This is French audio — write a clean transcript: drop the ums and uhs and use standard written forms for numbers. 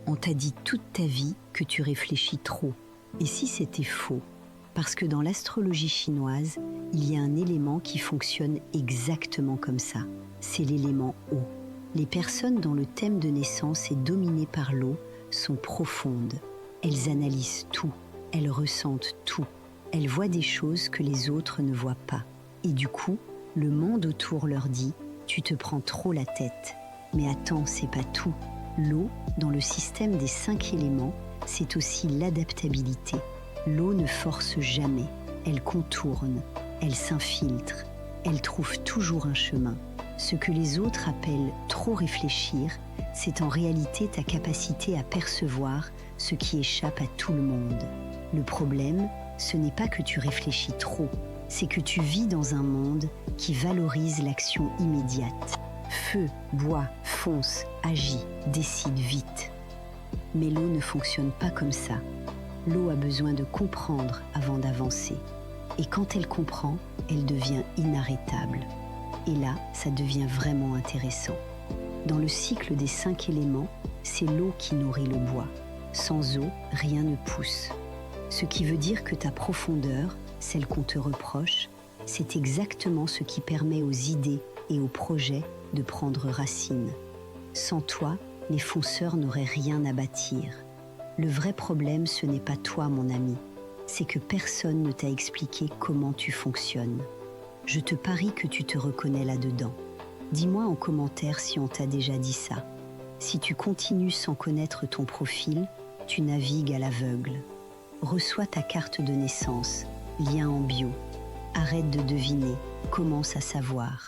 On t'a dit toute ta vie que tu réfléchis trop. Et si c'était faux? Parce que dans l'astrologie chinoise, il y a un élément qui fonctionne exactement comme ça. C'est l'élément eau. Les personnes dont le thème de naissance est dominé par l'eau sont profondes. Elles analysent tout, elles ressentent tout. Elles voient des choses que les autres ne voient pas. Et du coup, le monde autour leur dit « tu te prends trop la tête ». Mais attends, c'est pas tout. L'eau, dans le système des 5 éléments, c'est aussi l'adaptabilité. L'eau ne force jamais, elle contourne, elle s'infiltre, elle trouve toujours un chemin. Ce que les autres appellent trop réfléchir, c'est en réalité ta capacité à percevoir ce qui échappe à tout le monde. Le problème, ce n'est pas que tu réfléchis trop, c'est que tu vis dans un monde qui valorise l'action immédiate. Feu, bois, fonce, agis, décide vite. Mais l'eau ne fonctionne pas comme ça. L'eau a besoin de comprendre avant d'avancer. Et quand elle comprend, elle devient inarrêtable. Et là, ça devient vraiment intéressant. Dans le cycle des 5 éléments, c'est l'eau qui nourrit le bois. Sans eau, rien ne pousse. Ce qui veut dire que ta profondeur, celle qu'on te reproche, c'est exactement ce qui permet aux idées et aux projets de prendre racine. Sans toi, les fonceurs n'auraient rien à bâtir. Le vrai problème, ce n'est pas toi, mon ami. C'est que personne ne t'a expliqué comment tu fonctionnes. Je te parie que tu te reconnais là-dedans. Dis-moi en commentaire si on t'a déjà dit ça. Si tu continues sans connaître ton profil, tu navigues à l'aveugle. Reçois ta carte de naissance, lien en bio. Arrête de deviner, commence à savoir.